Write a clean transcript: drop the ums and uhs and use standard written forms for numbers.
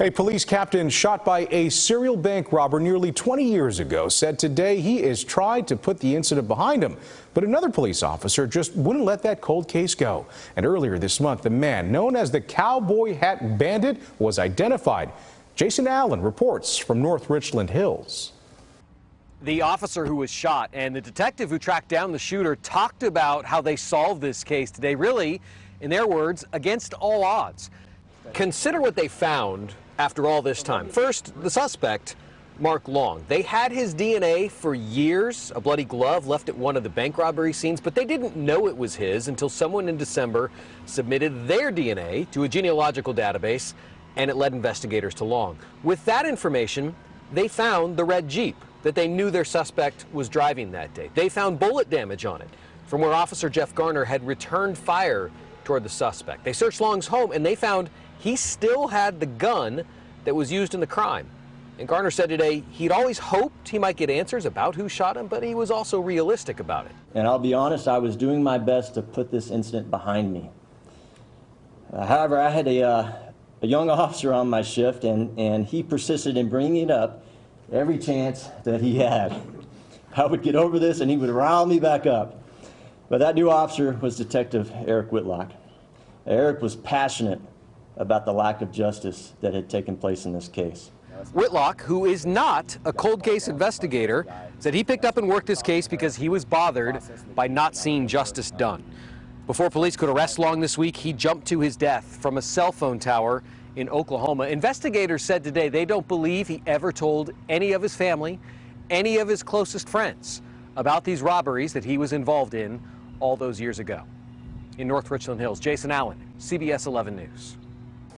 A police captain shot by a serial bank robber nearly 20 years ago said today he is tried to put the incident behind him. But another police officer just wouldn't let that cold case go. And earlier this month, the man known as the Cowboy Hat Bandit was identified. Jason Allen reports from North Richland Hills. The officer who was shot and the detective who tracked down the shooter talked about how they solved this case today, really, in their words, against all odds. Consider what they found after all this time. First, the suspect, Mark Long. They had his DNA for years, a bloody glove left at one of the bank robbery scenes, but they didn't know it was his until someone in December submitted their DNA to a genealogical database, and it led investigators to Long. With that information, they found the red Jeep that they knew their suspect was driving that day. They found bullet damage on it from where Officer Jeff Garner had returned fire toward the suspect. They searched Long's home and they found he still had the gun that was used in the crime. And Garner said today he'd always hoped he might get answers about who shot him, but he was also realistic about it. And I'll be honest, I was doing my best to put this incident behind me. However, I had a young officer on my shift, and he persisted in bringing it up every chance that he had. I would get over this and he would rile me back up. But that new officer was Detective Eric Whitlock. Eric was passionate about the lack of justice that had taken place in this case. Whitlock, who is not a cold case investigator, said he picked up and worked this case because he was bothered by not seeing justice done. Before police could arrest Long this week, he jumped to his death from a cell phone tower in Oklahoma. Investigators said today they don't believe he ever told any of his family, any of his closest friends about these robberies that he was involved in all those years ago. In North Richland Hills, Jason Allen, CBS 11 News.